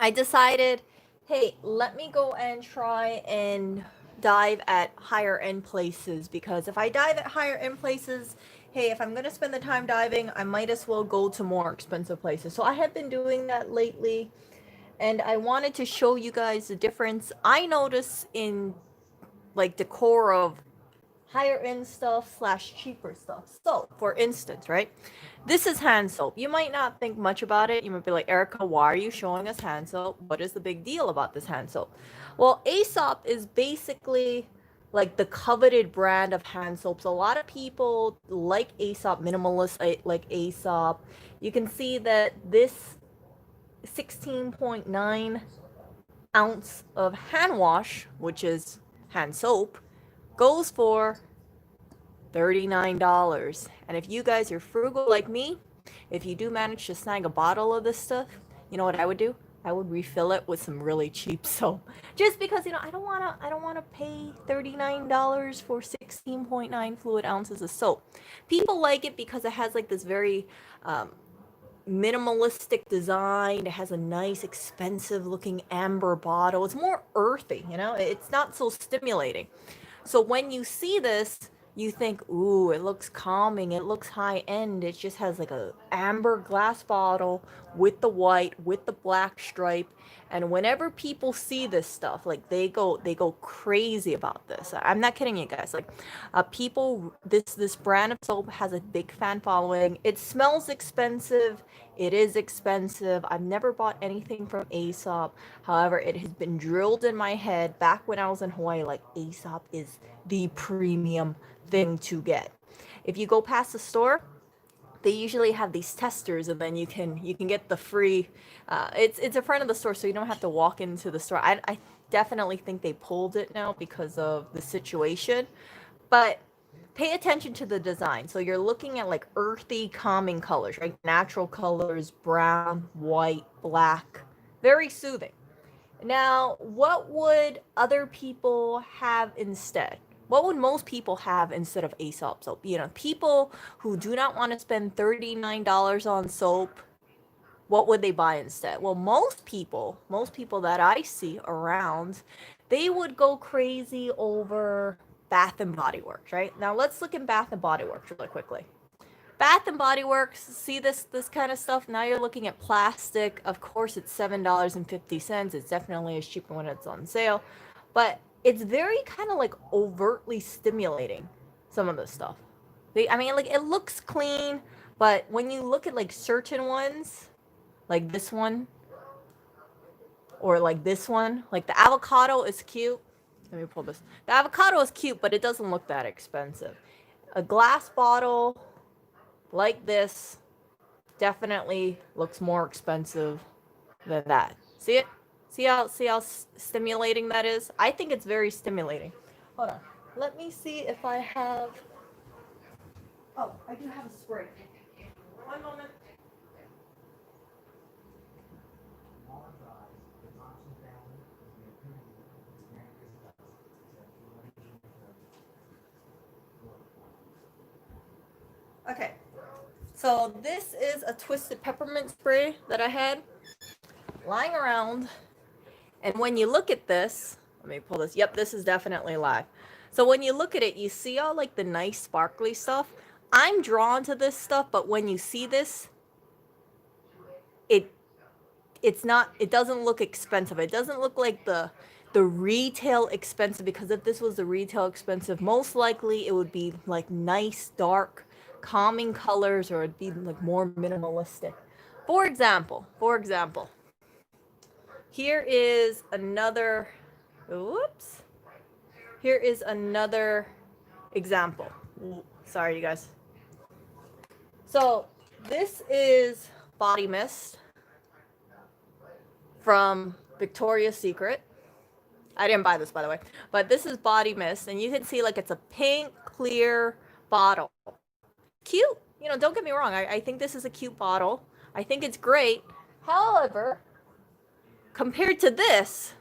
I decided, hey, let me go and try and dive at higher end places, because if I dive at higher end places, hey, if I'm going to spend the time diving, I might as well go to more expensive places. So I have been doing that lately, and I wanted to show you guys the difference I notice in like decor of higher end stuff slash cheaper stuff. So, for instance, right? This is hand soap. You might not think much about it. You might be like, Erica, why are you showing us hand soap? What is the big deal about this hand soap? Well, Aesop is basically like the coveted brand of hand soaps. A lot of people like Aesop, minimalist like Aesop. You can see that this 16.9 ounce of hand wash, which is hand soap, goes for $39. And if you guys are frugal like me, if you do manage to snag a bottle of this stuff, you know what I would do? I would refill it with some really cheap soap. Just because, I don't wanna pay $39 for 16.9 fluid ounces of soap. People like it because it has like this very minimalistic design. It has a nice, expensive looking amber bottle. It's more earthy, it's not so stimulating. So when you see this, you think, ooh, it looks calming, it looks high end. It just has like a amber glass bottle with the white, with the black stripe. And whenever people see this stuff, like they go crazy about this. I'm not kidding you guys. Like people, this brand of soap has a big fan following. It smells expensive. It is expensive. I've never bought anything from Aesop. However, it has been drilled in my head back when I was in Hawaii, like Aesop is the premium thing to get. If you go past the store, they usually have these testers, and then you can get the free. It's in front of the store, so you don't have to walk into the store. I definitely think they pulled it now because of the situation, but pay attention to the design. So you're looking at like earthy, calming colors, right? Natural colors, brown, white, black, very soothing. Now, what would other people have instead? What would most people have instead of Aesop soap? People who do not want to spend $39 on soap, what would they buy instead? Well, most people that I see around, they would go crazy over Bath and Body Works, right? Now let's look at Bath and Body Works really quickly. Bath and Body Works, see this kind of stuff. Now you're looking at plastic. Of course, it's $7.50. It's definitely as cheaper when it's on sale, but it's very kind of like overtly stimulating. Some of the stuff. I mean, like it looks clean, but when you look at like certain ones, like this one or like this one, like the avocado is cute. Let me pull this. The avocado is cute, but it doesn't look that expensive. A glass bottle like this definitely looks more expensive than that. See it? See how stimulating that is? I think it's very stimulating. Hold on. Let me see if I have. Oh, I do have a spray. One moment. Okay. So this is a twisted peppermint spray that I had lying around. And when you look at this, let me pull this. Yep, this is definitely live. So when you look at it, you see all like the nice sparkly stuff. I'm drawn to this stuff, but when you see this, it it's not, it doesn't look expensive. It doesn't look like the retail expensive, because if this was the retail expensive, most likely it would be like nice dark calming colors, or it'd be like more minimalistic. For example, here is another, whoops, here is another example. Sorry, you guys. So this is body mist from Victoria's Secret. I didn't buy this, by the way, but this is body mist, and you can see like it's a pink clear bottle. Cute, don't get me wrong, I think this is a cute bottle. I think it's great. However, compared to this,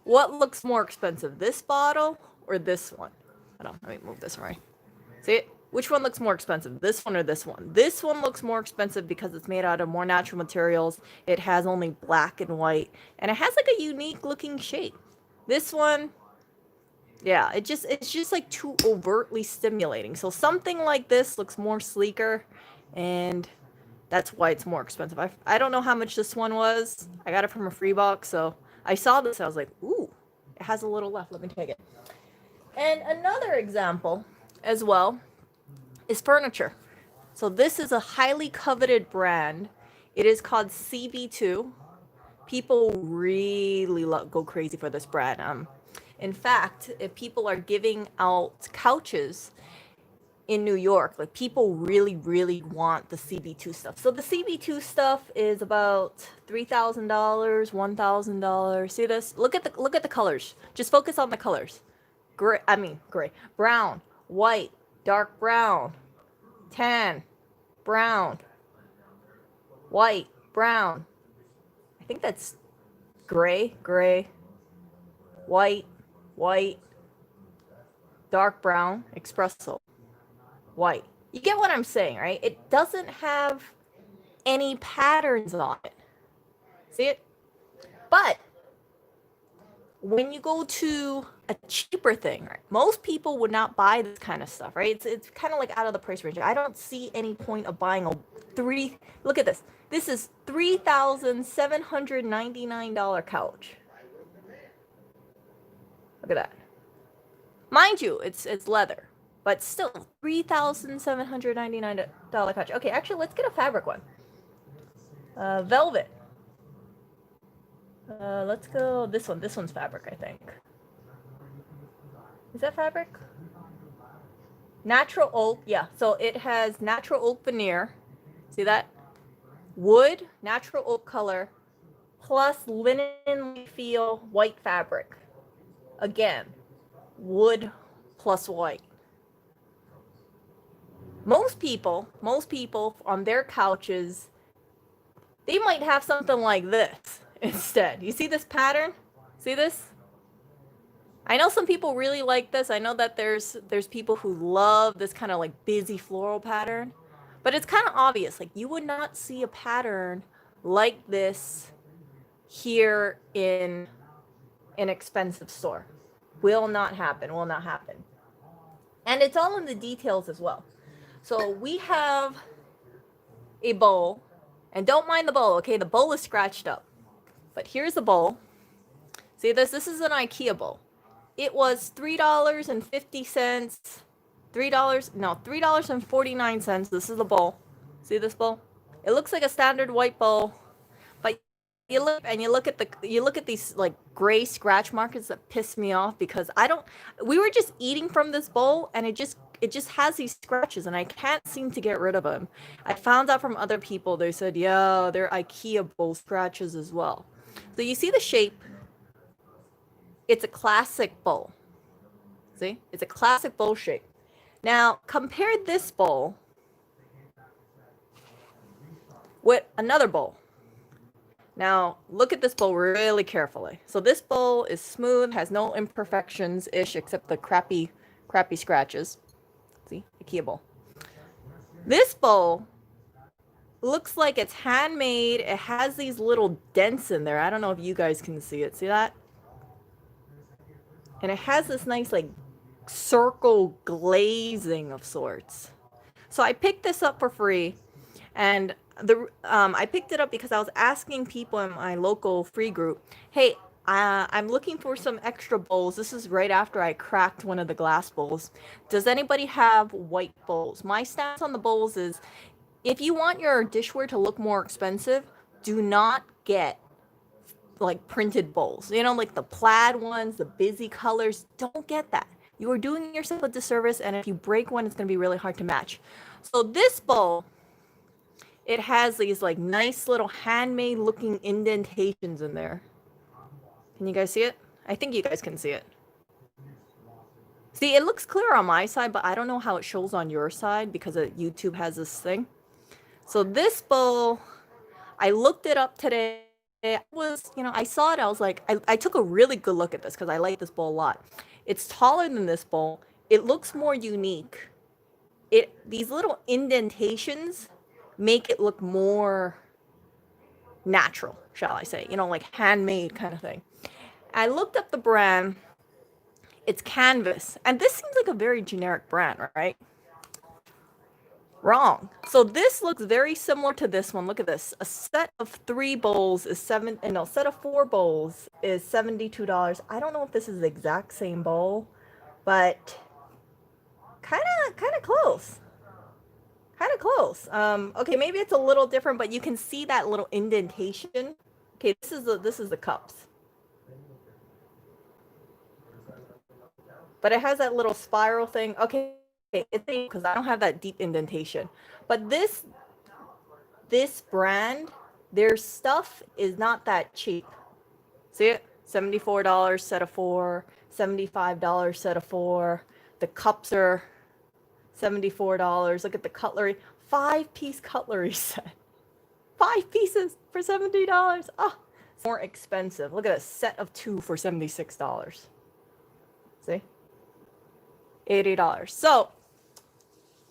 what looks more expensive, this bottle or this one? Hold on, let me move this right. See it? Which one looks more expensive, this one or this one? This one looks more expensive because it's made out of more natural materials. It has only black and white, and it has like a unique looking shape. This one, yeah, it's just like too overtly stimulating. So something like this looks more sleeker, and that's why it's more expensive. I don't know how much this one was. I got it from a free box, so I saw this. I was like, ooh, it has a little left. Let me take it. And another example as well is furniture. So this is a highly coveted brand. It is called CB2. People really go crazy for this brand. In fact, if people are giving out couches in New York, like people really, really want the CB2 stuff. So the CB2 stuff is about $3,000, $1,000. See this? Look at the colors. Just focus on the colors. Gray, brown, white, dark brown, tan, brown, white, brown. I think that's gray, white, dark brown, espresso, white. You get what I'm saying, right? It doesn't have any patterns on it. See it? But when you go to a cheaper thing, right? Most people would not buy this kind of stuff, right? It's kind of like out of the price range. I don't see any point of buying look at this. This is $3,799 couch. Look at that. Mind you, it's leather, but still $3,799 couch. Okay, actually, let's get a fabric one. Velvet. Let's go this one. This one's fabric, I think. Is that fabric? Natural oak, yeah. So it has natural oak veneer. See that? Wood, natural oak color, plus linen feel white fabric. Again, wood plus white. Most people on their couches, they might have something like this instead. You see this pattern? See this? I know some people really like this. I know that there's people who love this kind of like busy floral pattern, but it's kind of obvious. Like you would not see a pattern like this here in an expensive store. Will not happen. And it's all in the details as well. So we have a bowl, and don't mind the bowl, okay? The bowl is scratched up. But here's the bowl. See this? This is an IKEA bowl. It was $3.50. $3.49. This is the bowl. See this bowl? It looks like a standard white bowl, but you look at these like gray scratch marks that piss me off because we were just eating from this bowl and it just has these scratches and I can't seem to get rid of them. I found out from other people, they said, yeah, they're IKEA bowl scratches as well. So you see the shape? It's a classic bowl. See? It's a classic bowl shape. Now, compare this bowl with another bowl. Now, look at this bowl really carefully. So this bowl is smooth, has no imperfections-ish except the crappy scratches. See? IKEA bowl. This bowl looks like it's handmade. It has these little dents in there. I don't know if you guys can see it. See that? And it has this nice like circle glazing of sorts. So I picked this up for free, and I picked it up because I was asking people in my local free group, hey, I'm looking for some extra bowls. This is right after I cracked one of the glass bowls. Does anybody have white bowls? My stance on the bowls is, if you want your dishware to look more expensive, do not get like printed bowls, like the plaid ones, the busy colors. Don't get that. You are doing yourself a disservice, and if you break one, it's going to be really hard to match. So this bowl, it has these like nice little handmade looking indentations in there. Can you guys see it? I think you guys can see it. See, it looks clear on my side, but I don't know how it shows on your side because YouTube has this thing. So this bowl, I looked it up today. It was, I saw it. I was like, I took a really good look at this because I like this bowl a lot. It's taller than this bowl. It looks more unique. these little indentations make it look more natural, shall I say, like handmade kind of thing. I looked up the brand. It's Canvas, and this seems like a very generic brand, right? Wrong. So this looks very similar to this one. Look at this. A set of 3 bowls is set of 4 bowls is $72. I don't know if this is the exact same bowl, but kind of close. Kind of close. Okay, maybe it's a little different, but you can see that little indentation. Okay, this is the cups. But it has that little spiral thing. Okay, it's because I don't have that deep indentation. But this brand, their stuff is not that cheap. See it? $74 set of 4, $75 set of 4. The cups are $74. Look at the cutlery. 5-piece cutlery set. 5 pieces for $70. Oh, it's more expensive. Look at a set of 2 for $76. See? $80. So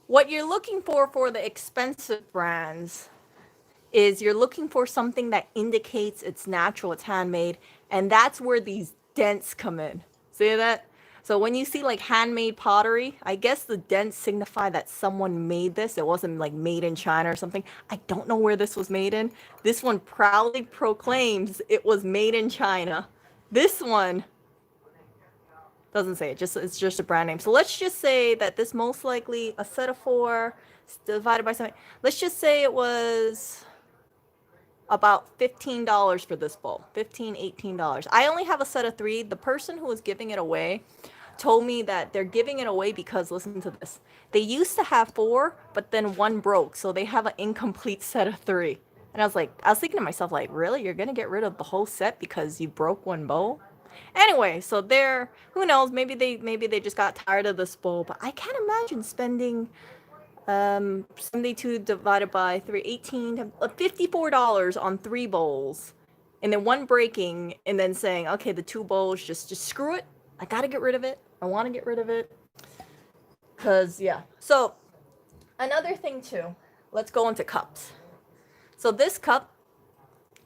what you're looking for the expensive brands is you're looking for something that indicates it's natural, it's handmade, and that's where these dents come in. See that? So when you see like handmade pottery, I guess the dents signify that someone made this. It wasn't like made in China or something. I don't know where this was made in. This one proudly proclaims it was made in China. This one doesn't say it. It's just a brand name. So let's just say that this most likely a set of 4 divided by something. Let's just say it was about $15 for this bowl. $18. I only have a set of 3. The person who was giving it away told me that they're giving it away because, listen to this, they used to have 4, but then 1 broke, so they have an incomplete set of 3. And I was thinking to myself, like, really? You're gonna get rid of the whole set because you broke 1 bowl? Anyway, so who knows, maybe they just got tired of this bowl, but I can't imagine spending 72 divided by 3, 18, $54 on 3 bowls, and then 1 breaking, and then saying, okay, the 2 bowls, just screw it. I gotta get rid of it. I want to get rid of it. Cause yeah. So another thing too, let's go into cups. So this cup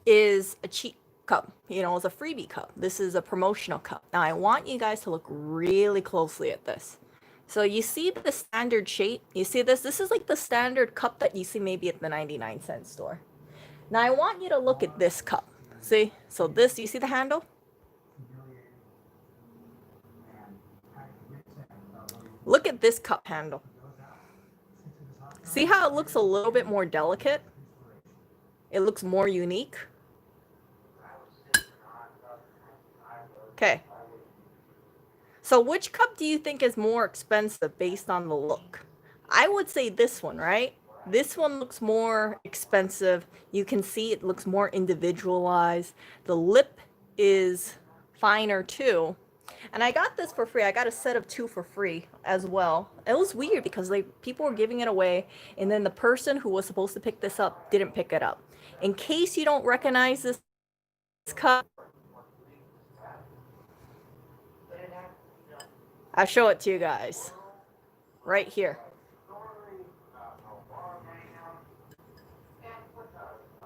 is a cheap cup, it's a freebie cup. This is a promotional cup. Now I want you guys to look really closely at this. So you see the standard shape? You see this? This is like the standard cup that you see maybe at the 99-cent store. Now I want you to look at this cup. See? So this, you see the handle? Look at this cup handle. See how it looks a little bit more delicate? It looks more unique. Okay. So which cup do you think is more expensive based on the look? I would say this one, right? This one looks more expensive. You can see it looks more individualized. The lip is finer too. And I got this for free. I got a set of 2 for free as well. It was weird because people were giving it away, and then the person who was supposed to pick this up didn't pick it up. In case you don't recognize this cup, I'll show it to you guys right here.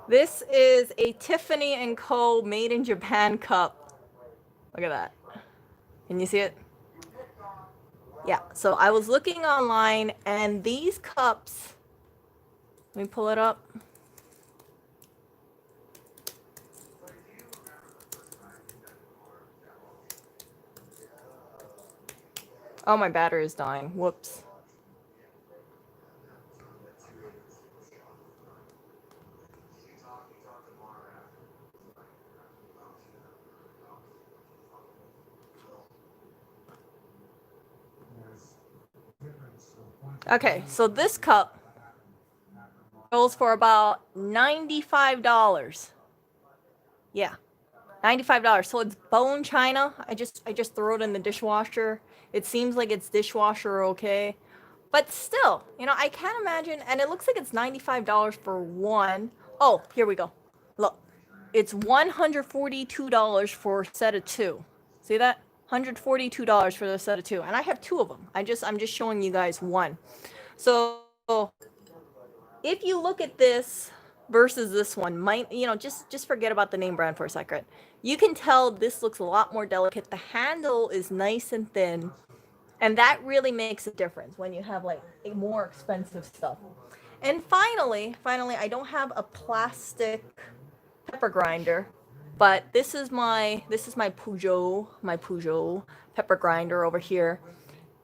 This is a Tiffany & Co. made in Japan cup. Look at that. Can you see it? Yeah, so I was looking online, and these cups, let me pull it up. Oh, my battery is dying. Whoops. Okay, so this cup goes for about $95. Yeah, $95. So it's bone china. I just throw it in the dishwasher. It seems like it's dishwasher okay, but still, I can't imagine. And it looks like it's $95 for one. Oh, here we go. Look, it's $142 for a set of 2. See that? $142 for the set of 2, and I have 2 of them. I'm just showing you guys one. So if you look at this versus this one, might just forget about the name brand for a second. You can tell this looks a lot more delicate. The handle is nice and thin, and that really makes a difference when you have like a more expensive stuff. And finally, I don't have a plastic pepper grinder, but this is my Peugeot pepper grinder over here,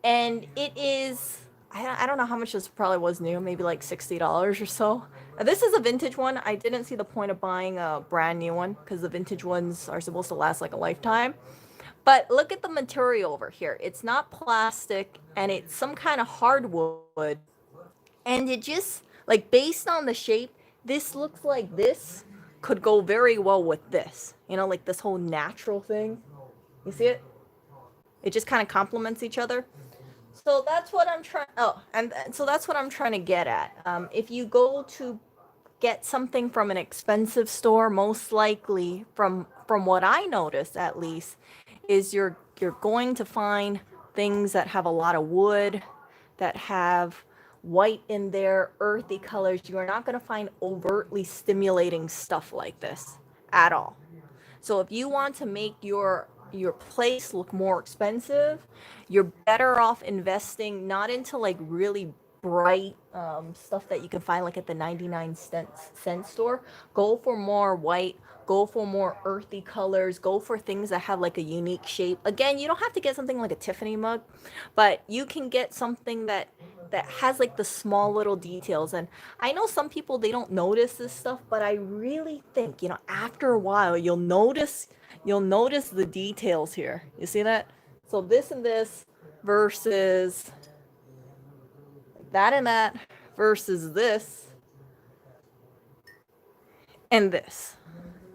and it is I don't know how much this probably was new, maybe like $60 or so. This is a vintage one. I didn't see the point of buying a brand new one because the vintage ones are supposed to last like a lifetime. But look at the material over here. It's not plastic and it's some kind of hardwood. And it just, like, based on the shape, this looks like this could go very well with this. Like this whole natural thing. You see it? It just kind of complements each other. So that's what I'm trying. Oh, and so that's what I'm trying to get at. If you go to get something from an expensive store, most likely, from what I noticed at least, is you're going to find things that have a lot of wood, that have white in their earthy colors. You are not going to find overtly stimulating stuff like this at all. So if you want to make your place look more expensive, you're better off investing not into like really bright stuff that you can find like at the 99 cent store. Go for more white, go for more earthy colors, go for things that have like a unique shape. Again, you don't have to get something like a Tiffany mug, but you can get something that has like the small little details. And I know some people, they don't notice this stuff, but I really think, after a while you'll notice the details here. You see that? So this and this versus that and that versus this and this.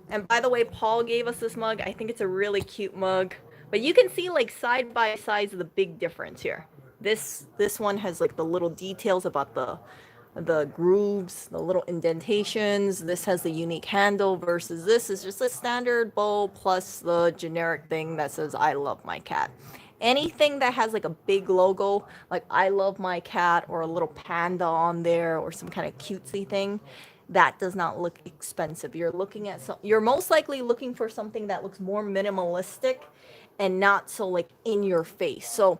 And by the way, Paul gave us this mug. I think it's a really cute mug. But you can see like side by sides the big difference here. This one has like the little details about the grooves, the little indentations. This has the unique handle versus this is just a standard bowl plus the generic thing that says I love my cat. Anything that has like a big logo, like I love my cat or a little panda on there or some kind of cutesy thing, that does not look expensive. You're most likely looking for something that looks more minimalistic and not so like in your face. So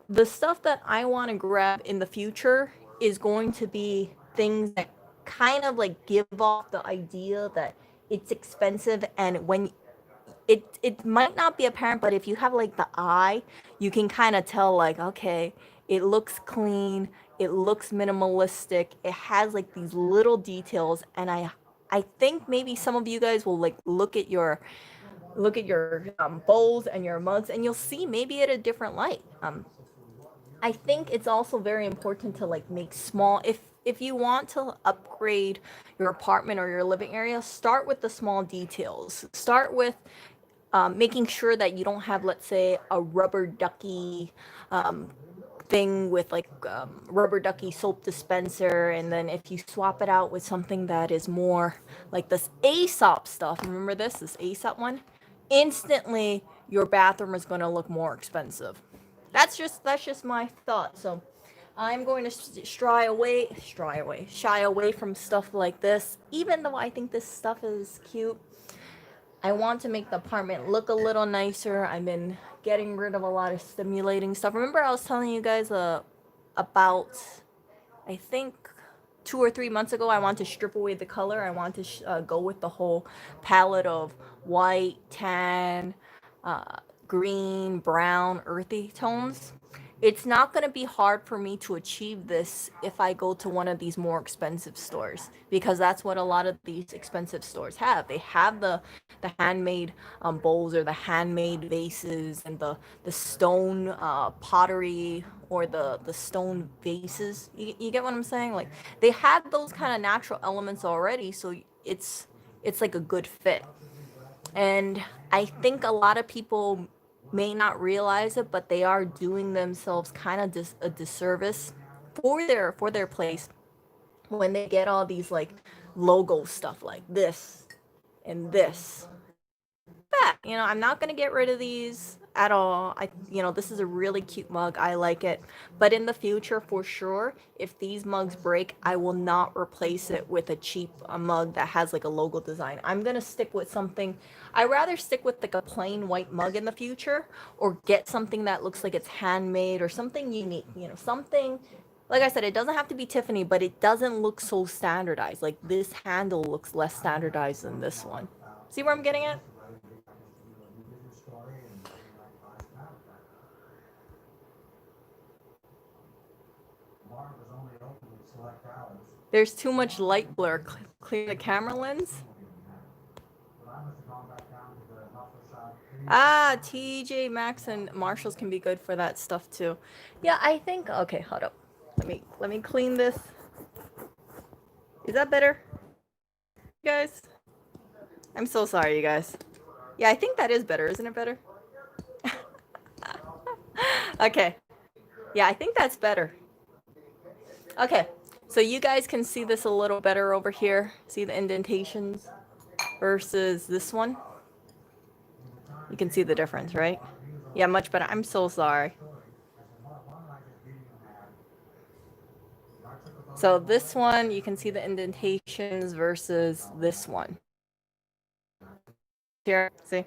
the stuff that I want to grab in the future is going to be things that kind of like give off the idea that it's expensive, and when it might not be apparent, but if you have like the eye, you can kind of tell like, okay, it looks clean, it looks minimalistic, it has like these little details. And I think maybe some of you guys will like look at your bowls and your mugs, and you'll see maybe at a different light. I think it's also very important to like make small, if you want to upgrade your apartment or your living area, start with the small details. Start with making sure that you don't have, let's say, a rubber ducky thing with like rubber ducky soap dispenser, and then if you swap it out with something that is more like this Aesop stuff, remember this Aesop one, instantly your bathroom is going to look more expensive. That's just my thought. So I'm going to shy away from stuff like this, even though I think this stuff is cute. I want to make the apartment look a little nicer. I've been getting rid of a lot of stimulating stuff. Remember, I was telling you guys about, I think, 2 or 3 months ago, I want to strip away the color. I want to go with the whole palette of white, tan, green, brown, earthy tones. It's not going to be hard for me to achieve this if I go to one of these more expensive stores, because that's what a lot of these expensive stores have. They have the handmade bowls or the handmade vases and the stone pottery or the stone vases. You get what I'm saying? Like, they have those kind of natural elements already, so it's like a good fit. And I think a lot of people may not realize it, but they are doing themselves kind of a disservice for their place when they get all these like logo stuff like this and this back. I'm not going to get rid of these at all. This is a really cute mug. I like it. But in the future, for sure, if these mugs break, I will not replace it with a cheap mug that has like a logo design. I'm going to stick with something. I rather stick with like a plain white mug in the future, or get something that looks like it's handmade or something unique, something. Like I said, it doesn't have to be Tiffany, but it doesn't look so standardized. Like this handle looks less standardized than this one. See where I'm getting at? There's too much light blur. Clear the camera lens. Ah, TJ Maxx and Marshalls can be good for that stuff too. Yeah, I think. Okay, hold up. Let me clean this. Is that better, you guys? I'm so sorry, you guys. Yeah, I think that is better. Isn't it better? Okay. Yeah, I think that's better. Okay. So you guys can see this a little better over here. See the indentations versus this one? You can see the difference, right? Yeah, much better. I'm so sorry. So this one, you can see the indentations versus this one. Here, see?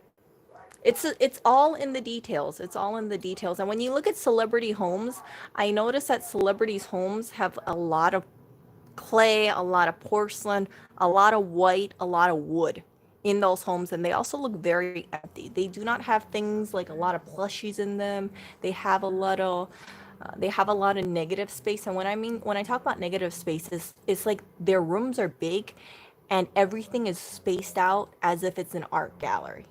It's all in the details. It's all in the details. And when you look at celebrity homes, I notice that celebrities' homes have a lot of clay, a lot of porcelain, a lot of white, a lot of wood in those homes, and they also look very empty. They do not have things like a lot of plushies in them. They have a lot of negative space. And when I talk about negative spaces, it's like their rooms are big and everything is spaced out as if it's an art gallery.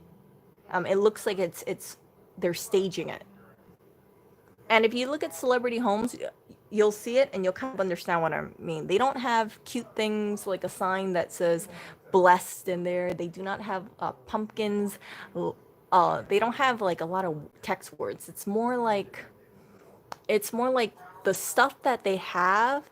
It looks like it's they're staging it. And if you look at celebrity homes, you'll see it and you'll kind of understand what I mean. They don't have cute things like a sign that says blessed in there. They do not have pumpkins. They don't have like a lot of text words. It's more like the stuff that they have,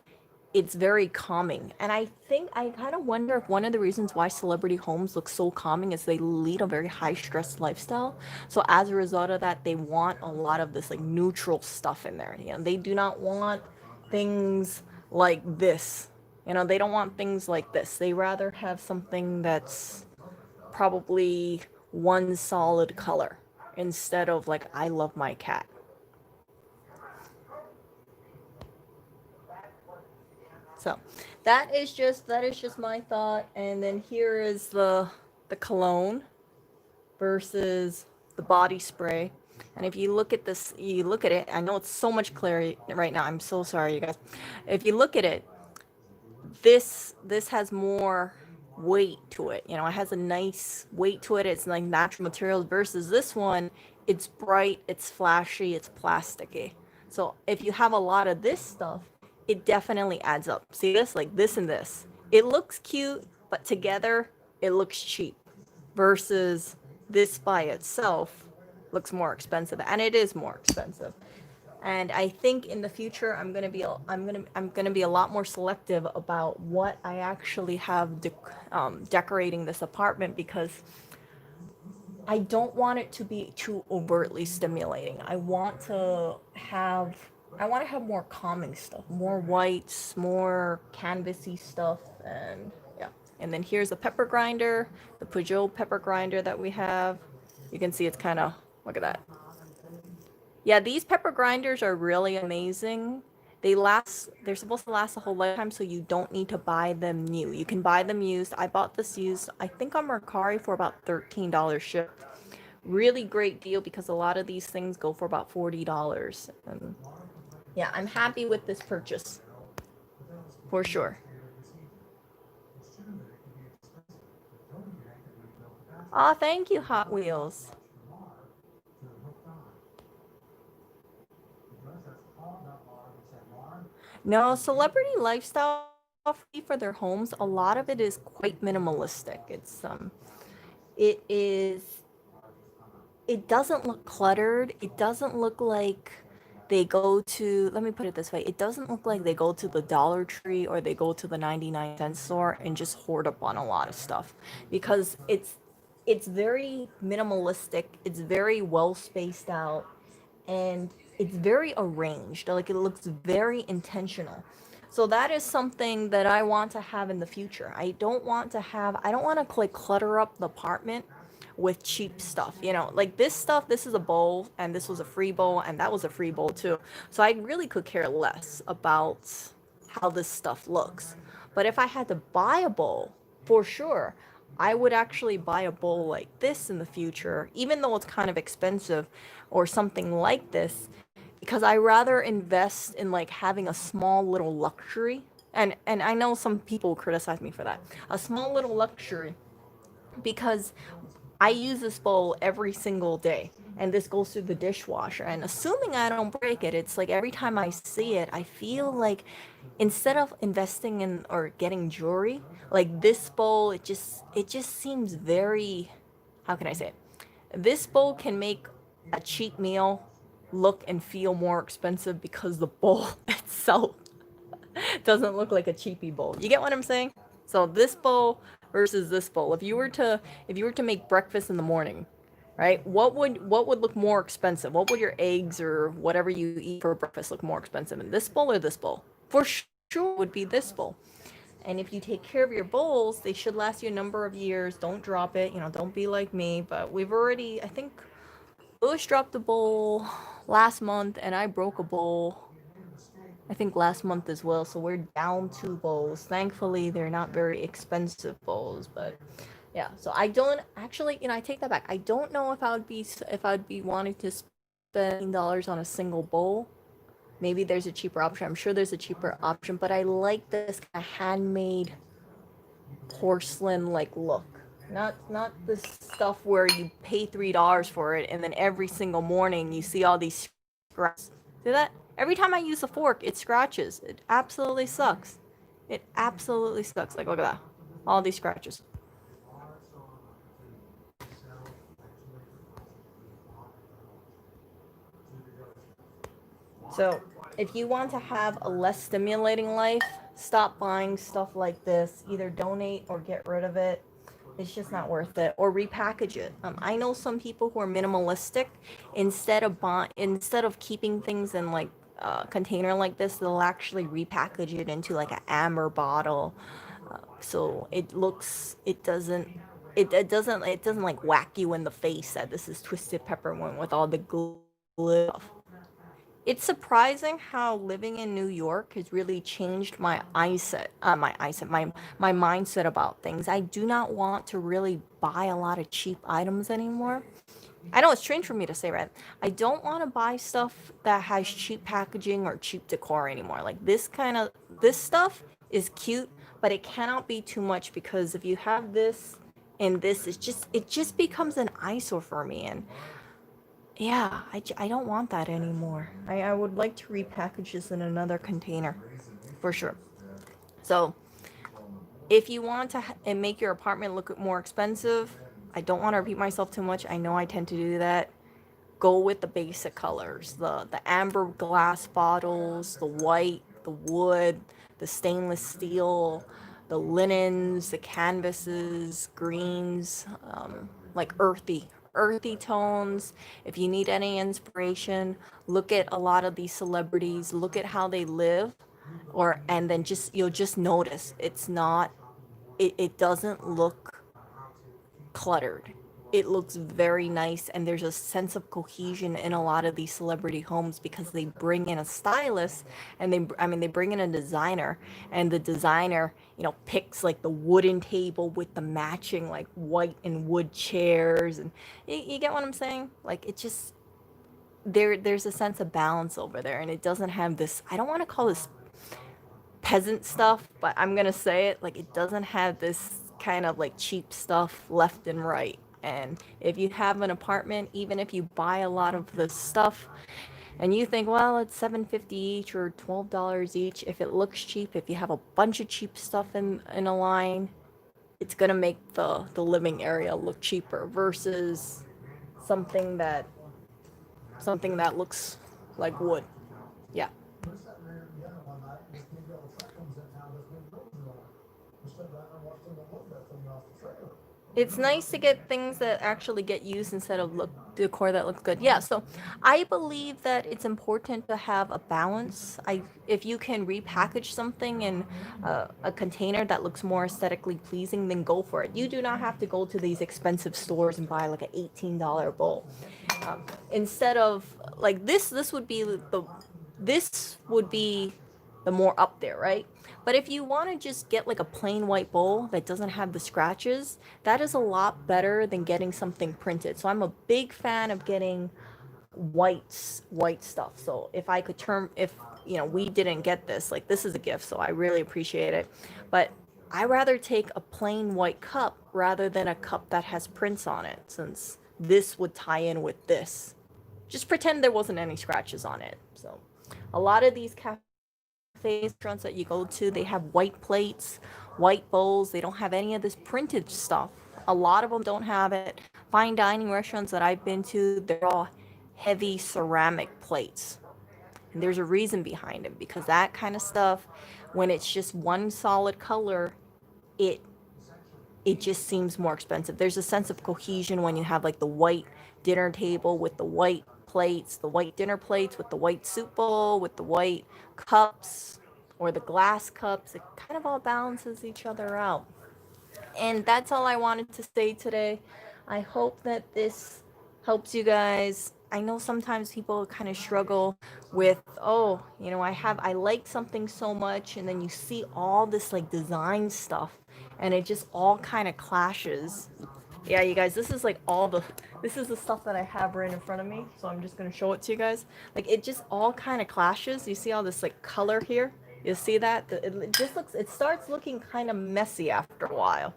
it's very calming. And I think I kind of wonder if one of the reasons why celebrity homes look so calming is they lead a very high stress lifestyle. So as a result of that, they want a lot of this like neutral stuff in there. They do not want things like this. They don't want things like this. They rather have something that's probably one solid color instead of like I love my cat. So that is just my thought. And then here is the cologne versus the body spray. And if you look at this, you look at it, I know it's so much clearer right now. I'm so sorry, you guys. If you look at it, this has more weight to it. It has a nice weight to it. It's like natural materials versus this one, it's bright, it's flashy, it's plasticky. So if you have a lot of this stuff, it definitely adds up. See this? Like this and this. It looks cute, but together it looks cheap versus this by itself looks more expensive, and it is more expensive. And I think in the future I'm gonna be a lot more selective about what I actually have decorating this apartment, because I don't want it to be too overtly stimulating. I want to have more calming stuff, more whites, more canvasy stuff, and yeah. And then here's a pepper grinder, the Peugeot pepper grinder that we have. You can see it's kind of, look at that. Yeah, these pepper grinders are really amazing. They're supposed to last a whole lifetime, so you don't need to buy them new. You can buy them used. I bought this used, I think on Mercari for about $13 shipped. Really great deal because a lot of these things go for about $40. And yeah, I'm happy with this purchase for sure. Oh, thank you, Hot Wheels. No, celebrity lifestyle for their homes, a lot of it is quite minimalistic. It is it doesn't look cluttered. It doesn't look like they go to, let me put it this way, it doesn't look like they go to the Dollar Tree or they go to the 99-cent store and just hoard up on a lot of stuff, because it's very minimalistic, it's very well spaced out, and it's very arranged. Like it looks very intentional. So that is something that I want to have in the future. I don't want to like clutter up the apartment with cheap stuff. You know, like this stuff, this is a bowl and this was a free bowl and that was a free bowl too. So I really could care less about how this stuff looks. But if I had to buy a bowl, for sure, I would actually buy a bowl like this in the future, even though it's kind of expensive or something like this, because I rather invest in like having a small little luxury. And I know some people criticize me for that. A small little luxury because I use this bowl every single day and this goes through the dishwasher, and assuming I don't break it, it's like every time I see it I feel like instead of investing in or getting jewelry, like this bowl, it just seems very, how can I say it? This bowl can make a cheap meal look and feel more expensive because the bowl itself doesn't look like a cheapy bowl. You get what I'm saying? So this bowl versus this bowl. If you were to make breakfast in the morning, right? What would look more expensive? What would your eggs or whatever you eat for breakfast look more expensive in this bowl or this bowl? For sure would be this bowl. And if you take care of your bowls, they should last you a number of years. Don't drop it, don't be like me, but we've already, I think Lewis dropped a bowl last month and I broke a bowl I think last month as well. So we're down 2 bowls. Thankfully, they're not very expensive bowls, but yeah. So I don't actually, I take that back. I don't know if I'd be wanting to spend $10 on a single bowl. Maybe there's a cheaper option. I'm sure there's a cheaper option, but I like this kind of handmade porcelain like look. Not this stuff where you pay $3 for it and then every single morning you see all these scratches. See that? Every time I use a fork, it scratches. It absolutely sucks. It absolutely sucks. Like look at that. All these scratches. So, if you want to have a less stimulating life, stop buying stuff like this. Either donate or get rid of it. It's just not worth it. Or repackage it. I know some people who are minimalistic. Instead of keeping things in like a container like this, they'll actually repackage it into like an amber bottle. So it doesn't like whack you in the face that this is twisted peppermint with all the glue stuff. It's surprising how living in New York has really changed my mindset about things. I do not want to really buy a lot of cheap items anymore. I know it's strange for me to say, right? I don't want to buy stuff that has cheap packaging or cheap decor anymore. Like this stuff is cute, but it cannot be too much because if you have this and this, it just becomes an eyesore for me. And yeah, I don't want that anymore. I would like to repackage this in another container for sure. So if you want to and make your apartment look more expensive, I don't want to repeat myself too much. I know I tend to do that. Go with the basic colors, the amber glass bottles, the white, the wood, the stainless steel, the linens, the canvases, greens, like earthy tones. If you need any inspiration, look at a lot of these celebrities, look at how they live, or and then just you'll just notice it doesn't look cluttered. It looks very nice, and there's a sense of cohesion in a lot of these celebrity homes because they bring in a stylist, and they bring in a designer, and the designer, picks like the wooden table with the matching like white and wood chairs, and you get what I'm saying? Like it just there's a sense of balance over there, and it doesn't have this. I don't want to call this peasant stuff, but I'm gonna say it, like it doesn't have this kind of like cheap stuff left and right. And if you have an apartment, even if you buy a lot of this stuff and you think, well, it's 7.50 each or $12 each, if it looks cheap, if you have a bunch of cheap stuff in a line, it's gonna make the living area look cheaper versus something that something that looks like wood. Yeah. It's nice to get things that actually get used instead of look decor that looks good. Yeah, so I believe that it's important to have a balance. I If you can repackage something in a container that looks more aesthetically pleasing, then go for it. You do not have to go to these expensive stores and buy like an $18 bowl. Instead of like this would be the more up there, right? But if you want to just get like a plain white bowl that doesn't have the scratches, that is a lot better than getting something printed. So I'm a big fan of getting white stuff. So if I could turn, if we didn't get this, like this is a gift, so I really appreciate it. But I rather take a plain white cup rather than a cup that has prints on it, since this would tie in with this. Just pretend there wasn't any scratches on it. So a lot of these cafes, restaurants that you go to, they have white plates, white bowls. They don't have any of this printed stuff. A lot of them don't have it. Fine dining restaurants that I've been to, they're all heavy ceramic plates. And there's a reason behind it, because that kind of stuff, when it's just one solid color, it it just seems more expensive. There's a sense of cohesion when you have like the white dinner table with the white plates, the white dinner plates with the white soup bowl, with the white cups or the glass cups. It kind of all balances each other out. And that's all I wanted to say today. I hope that this helps you guys. I know sometimes people kind of struggle with, oh, I like something so much, and then you see all this like design stuff, and it just all kind of clashes. Yeah, you guys, this is the stuff that I have right in front of me, so I'm just gonna show it to you guys. Like, it just all kind of clashes. You see all this like color here? You see that? It starts looking kind of messy after a while.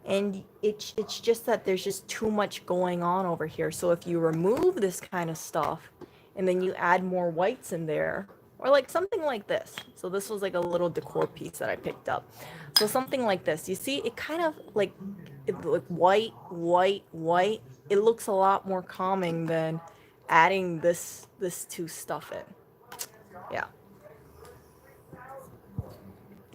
And it's just that there's just too much going on over here. So if you remove this kind of stuff and then you add more whites in there, or like something like this. So this was like a little decor piece that I picked up. So something like this. You see, it kind of like white, white, white. It looks a lot more calming than adding this two stuff in. Yeah.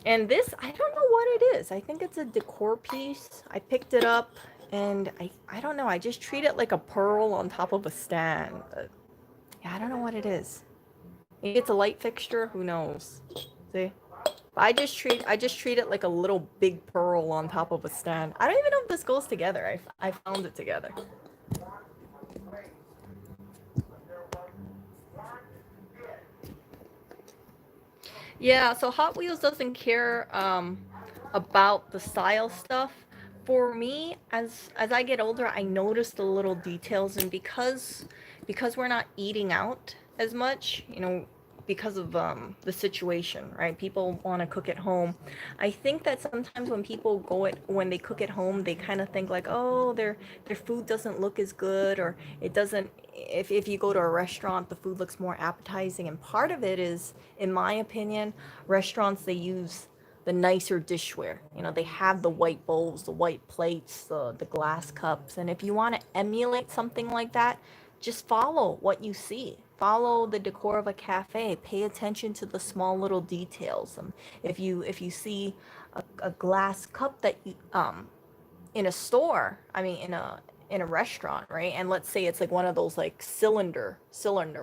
And this, I don't know what it is. I think it's a decor piece. I picked it up, and I don't know. I just treat it like a pearl on top of a stand. But yeah, I don't know what it is. Maybe it's a light fixture. Who knows? See? I just treat it like a little big pearl on top of a stand. I don't even know if this goes together. I found it together. Yeah, so Hot Wheels doesn't care about the style stuff. For me, as I get older, I notice the little details, and because we're not eating out as much, because of the situation, right? People want to cook at home. I think that sometimes when they cook at home, they kind of think like, oh, their food doesn't look as good, or it doesn't. If you go to a restaurant, the food looks more appetizing, and part of it is, in my opinion, restaurants, they use the nicer dishware. They have the white bowls, the white plates, the glass cups. And if you want to emulate something like that, just follow what you see. Follow the decor of a cafe. Pay attention to the small little details. If you see a glass cup that you in a store, I mean in a restaurant, right? And let's say it's like one of those like cylinder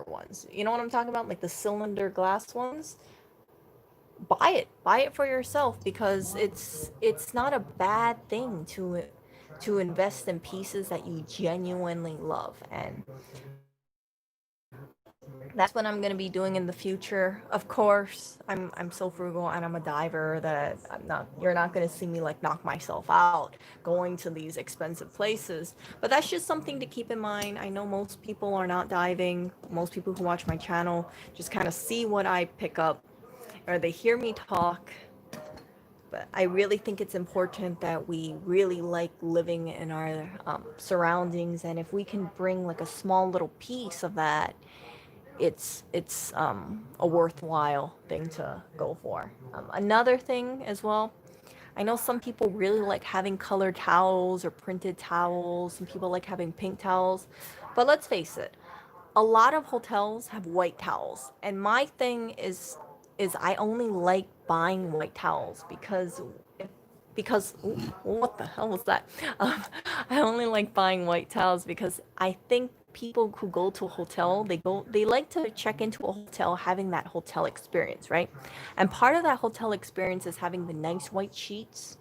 ones. You know what I'm talking about? Like the cylinder glass ones. Buy it for yourself, because it's not a bad thing to invest in pieces that you genuinely love. And that's what I'm going to be doing in the future. Of course, I'm so frugal, and I'm a diver that you're not going to see me like knock myself out going to these expensive places. But that's just something to keep in mind. I know most people are not diving. Most people who watch my channel just kind of see what I pick up, or they hear me talk. But I really think it's important that we really like living in our surroundings, and if we can bring like a small little piece of that, it's a worthwhile thing to go for. Another thing as well, I know some people really like having colored towels or printed towels. Some people like having pink towels, but let's face it, a lot of hotels have white towels, and my thing is I only like buying white towels because because ooh, what the hell was that? Um, I only like buying white towels because I think people who go to a hotel, they like to check into a hotel having that hotel experience, right? And part of that hotel experience is having the nice white sheets,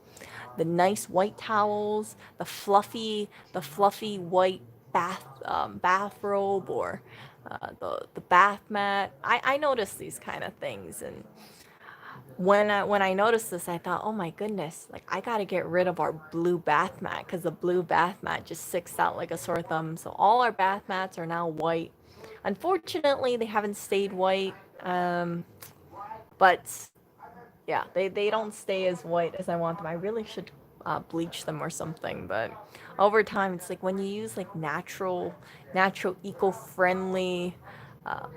the nice white towels, the fluffy white bathrobe, or the bath mat. I notice these kind of things, and when I noticed this, I thought, oh my goodness, like I gotta get rid of our blue bath mat because the blue bath mat just sticks out like a sore thumb. So all our bath mats are now white. Unfortunately, they haven't stayed white, but yeah, they don't stay as white as I want them. I really should bleach them or something. But over time, it's like when you use like natural, eco-friendly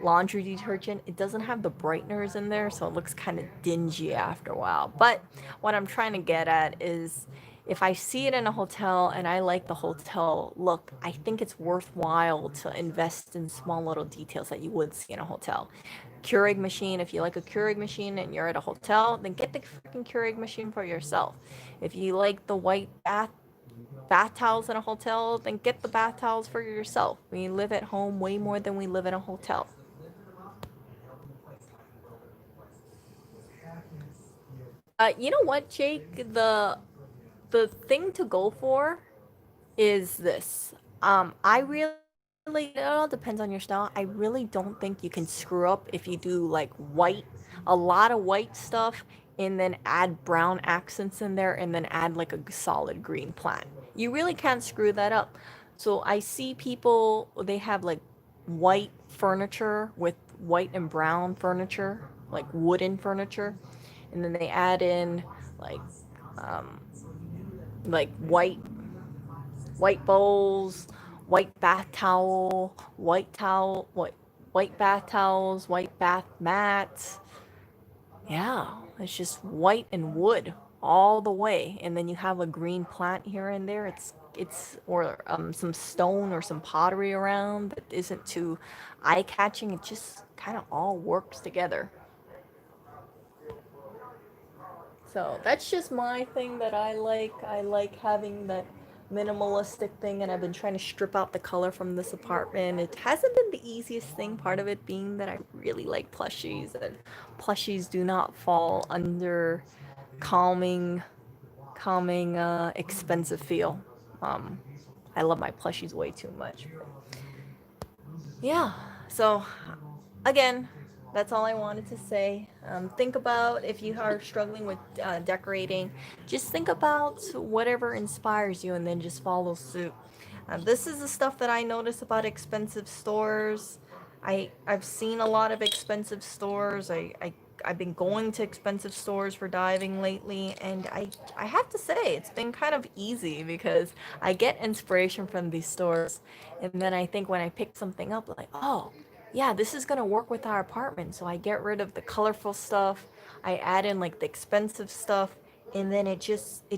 laundry detergent, it doesn't have the brighteners in there, so it looks kind of dingy after a while. But what I'm trying to get at is, if I see it in a hotel and I like the hotel look, I think it's worthwhile to invest in small little details that you would see in a hotel. Keurig machine, if you like a Keurig machine and you're at a hotel, then get the freaking Keurig machine for yourself. If you like the white bath towels in a hotel, then get the bath towels for yourself. We live at home way more than we live in a hotel. You know what, Jake? The thing to go for is this. I really, it all depends on your style. I really don't think you can screw up if you do like white, a lot of white stuff, and then add brown accents in there, and then add like a solid green plant. You really can't screw that up. So I see people, they have like white furniture with white and brown furniture, like wooden furniture, and then they add in like um, white bowls, white bath towel, white bath towels, white bath mats. Yeah, it's just white and wood all the way, and then you have a green plant here and there. It's or some stone or some pottery around that isn't too eye catching. It just kind of all works together. So that's just my thing that I like. I like having that minimalistic thing, and I've been trying to strip out the color from this apartment. It hasn't been the easiest thing, part of it being that I really like plushies, and plushies do not fall under calming, expensive feel. Um, I love my plushies way too much. Yeah, so again, that's all I wanted to say. Think about, if you are struggling with decorating, just think about whatever inspires you and then just follow suit. This is the stuff that I notice about expensive stores. I've seen a lot of expensive stores. I've been going to expensive stores for diving lately, and I have to say it's been kind of easy because I get inspiration from these stores, and then I think when I pick something up, like, oh, yeah, this is gonna work with our apartment. So I get rid of the colorful stuff. I add in like the expensive stuff, and then it just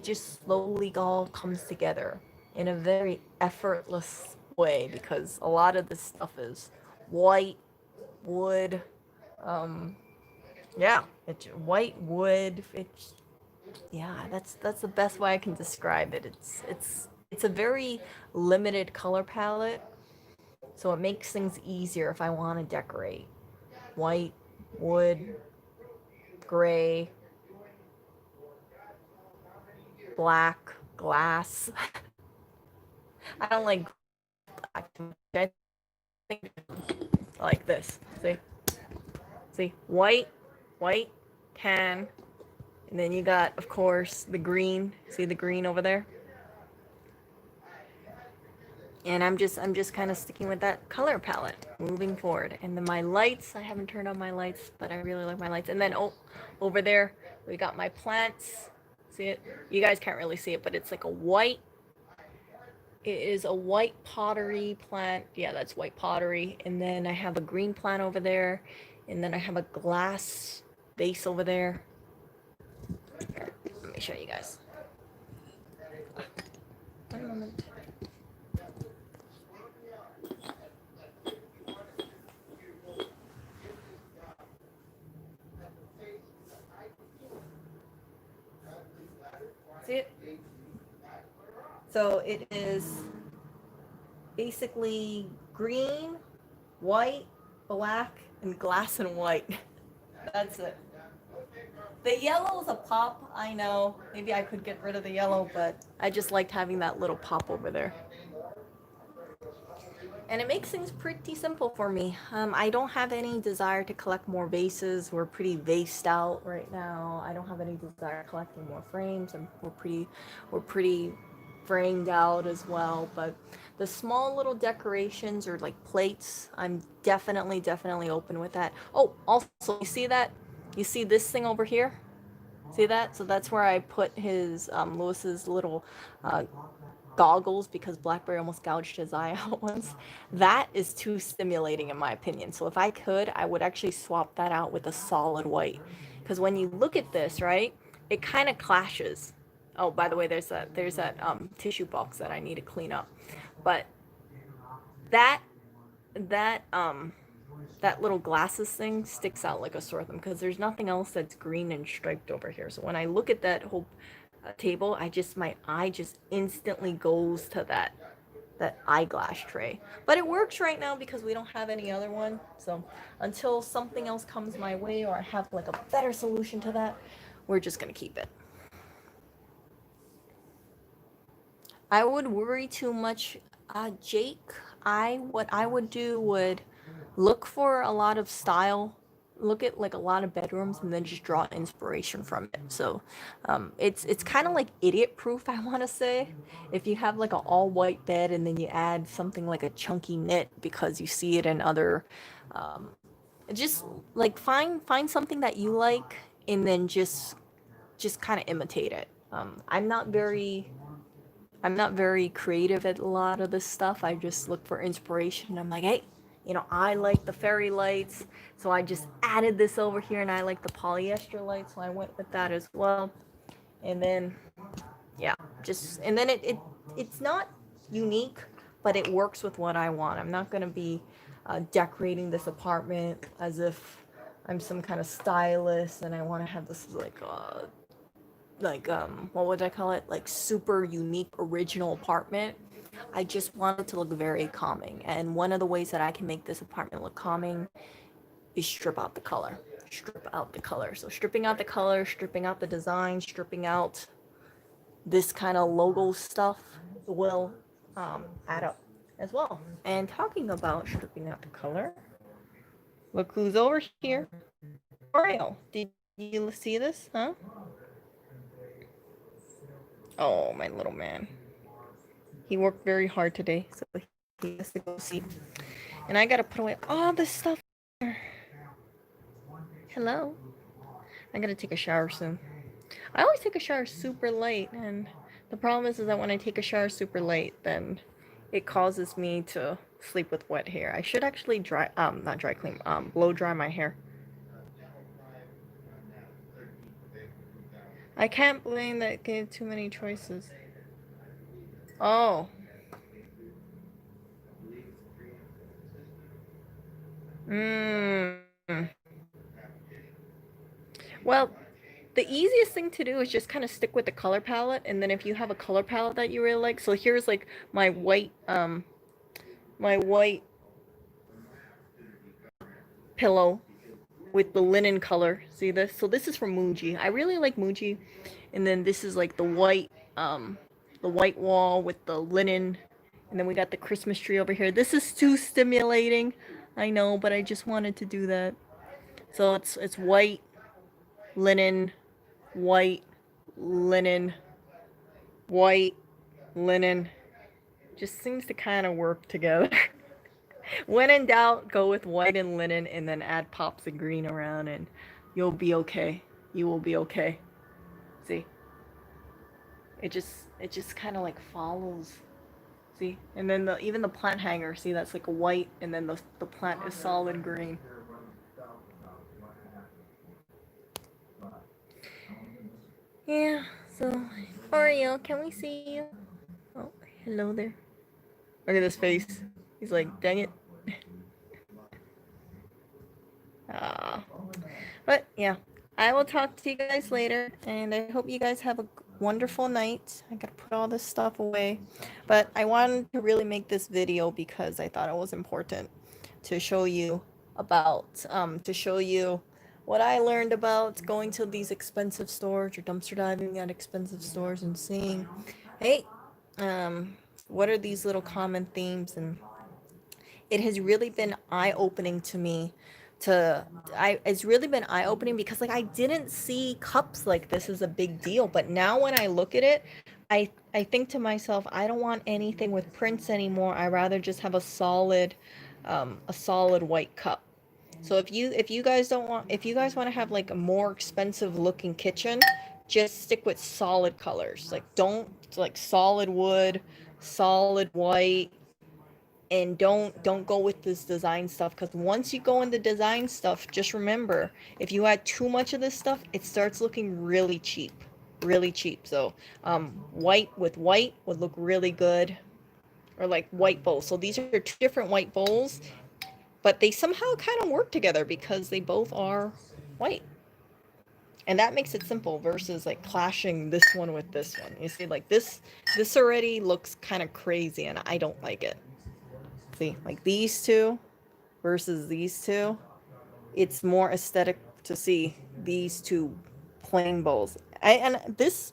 slowly all comes together in a very effortless way, because a lot of this stuff is white wood. Um, yeah, it's white wood. It's yeah, that's the best way I can describe it. It's a very limited color palette, so it makes things easier if I want to decorate. White, wood, gray, black, glass. I don't like black. I think like this. See, white, tan, and then you got, of course, the green. See the green over there? And I'm just kind of sticking with that color palette moving forward. And then my lights, I haven't turned on my lights, but I really like my lights. And then over there we got my plants. See it? You guys can't really see it, but it's like a white. It is a white pottery plant. Yeah, that's white pottery. And then I have a green plant over there, and then I have a glass vase over there. Here, let me show you guys. One moment. See So it is basically green, white, black, and glass and white. That's it. The yellow is a pop, I know. Maybe I could get rid of the yellow, but I just liked having that little pop over there. And it makes things pretty simple for me. I don't have any desire to collect more vases. We're pretty vased out right now. I don't have any desire collecting more frames, and we're pretty framed out as well. But the small little decorations or like plates, I'm definitely open with that. Oh, also, you see that? You see this thing over here? See that? So that's where I put his Lewis's little uh, goggles because Blackberry almost gouged his eye out once. That is too stimulating in my opinion. So if I could, I would actually swap that out with a solid white. Because when you look at this, right, it kind of clashes. Oh, by the way, there's that tissue box that I need to clean up. But that that that little glasses thing sticks out like a sore thumb because there's nothing else that's green and striped over here. So when I look at that whole table, my eye just instantly goes to that eyeglass tray. But it works right now because we don't have any other one. So until something else comes my way or I have like a better solution to that, we're just gonna keep it. I would worry too much, Jake. What I would do would look for a lot of style, look at like a lot of bedrooms, and then just draw inspiration from it. So, it's kind of like idiot proof. I want to say, if you have like an all white bed and then you add something like a chunky knit because you see it in other, um, just like find something that you like and then just kind of imitate it. I'm not very creative at a lot of this stuff. I just look for inspiration. I'm like, hey, I like the fairy lights, so I just added this over here, and I like the polyester lights, so I went with that as well. And then, yeah, and then it's not unique, but it works with what I want. I'm not gonna be decorating this apartment as if I'm some kind of stylist and I want to have this what would I call it? Like super unique original apartment. I just want it to look very calming. And one of the ways that I can make this apartment look calming is strip out the color. Strip out the color. So stripping out the color, stripping out the design, stripping out this kind of logo stuff will add up as well. And talking about stripping out the color, look who's over here. Oreo. Did you see this? Huh? Oh, my little man. He worked very hard today, so he has to go sleep. And I gotta put away all this stuff. Hello. I gotta take a shower soon. I always take a shower super late, and the problem is that when I take a shower super late, then it causes me to sleep with wet hair. I should actually not dry clean, blow dry my hair. I can't blame that gave too many choices. Oh. Mmm. Well, the easiest thing to do is just kind of stick with the color palette, and then if you have a color palette that you really like, so here's like my white pillow with the linen color. See this? So this is from Muji. I really like Muji. And then this is like the white wall with the linen. And then we got the Christmas tree over here. This is too stimulating. I know, but I just wanted to do that. So it's white, linen, white, linen, white, linen. Just seems to kind of work together. When in doubt, go with white and linen and then add pops of green around and you'll be okay. You will be okay. See? It just kind of like follows. See? And then even the plant hanger, see that's like a white and then the plant is solid green. Yeah, so Oreo, can we see you? Oh, hello there. Look at this face. He's like, dang it. Ah. But yeah, I will talk to you guys later, and I hope you guys have wonderful night. I gotta put all this stuff away. But I wanted to really make this video because I thought it was important to show you to show you what I learned about going to these expensive stores or dumpster diving at expensive stores and seeing, hey, what are these little common themes? And it has really been eye-opening to me it's really been eye-opening because like I didn't see cups like this as a big deal, but now when I look at it, I think to myself, I don't want anything with prints anymore. I rather just have a solid white cup. So if you guys want to have like a more expensive looking kitchen, just stick with solid colors. Like don't like solid wood, solid white, and don't go with this design stuff, because once you go into design stuff, just remember, if you add too much of this stuff, it starts looking really cheap. So white with white would look really good, or like white bowls. So these are two different white bowls, but they somehow kind of work together because they both are white, and that makes it simple versus like clashing this one with this one. You see, like this already looks kind of crazy and I don't like it. See, like these two versus these two, it's more aesthetic to see these two plain bowls. And this,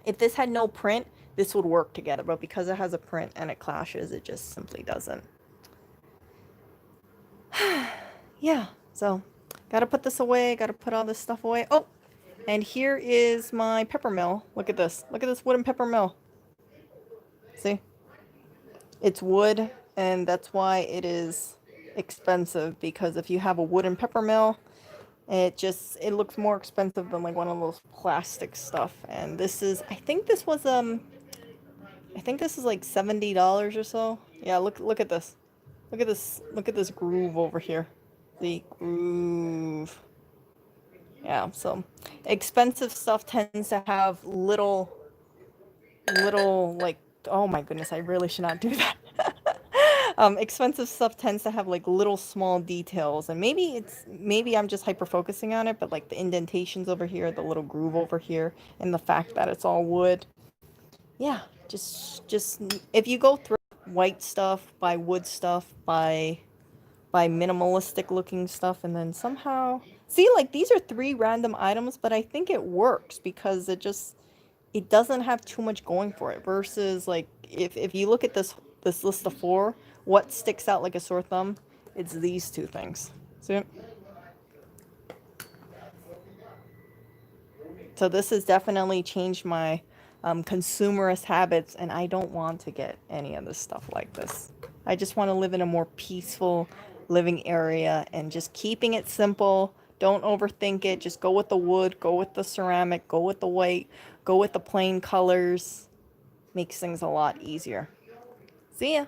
if this had no print, this would work together, but because it has a print and it clashes, it just simply doesn't. Yeah, so gotta put this away, gotta put all this stuff away. Oh, and here is my pepper mill. Look at this wooden pepper mill. See? It's wood, and that's why it is expensive, because if you have a wooden pepper mill, it looks more expensive than like one of those plastic stuff. And this is, I think this is like $70 or so. Yeah, look at this. Look at this groove over here. The groove. Yeah, so expensive stuff tends to have little like, oh my goodness, I really should not do that. Expensive stuff tends to have like little small details, and maybe I'm just hyper focusing on it, but like the indentations over here, the little groove over here, and the fact that it's all wood. Yeah, just if you go through white stuff, buy wood stuff, buy minimalistic looking stuff, and then somehow see, like these are three random items, but I think it works because it doesn't have too much going for it, versus like if you look at this list of four, what sticks out like a sore thumb, it's these two things. See it? So this has definitely changed my consumerist habits, and I don't want to get any of this stuff like this. I just want to live in a more peaceful living area and just keeping it simple. Don't overthink it. Just go with the wood, go with the ceramic, go with the white, go with the plain colors. Makes things a lot easier. See ya.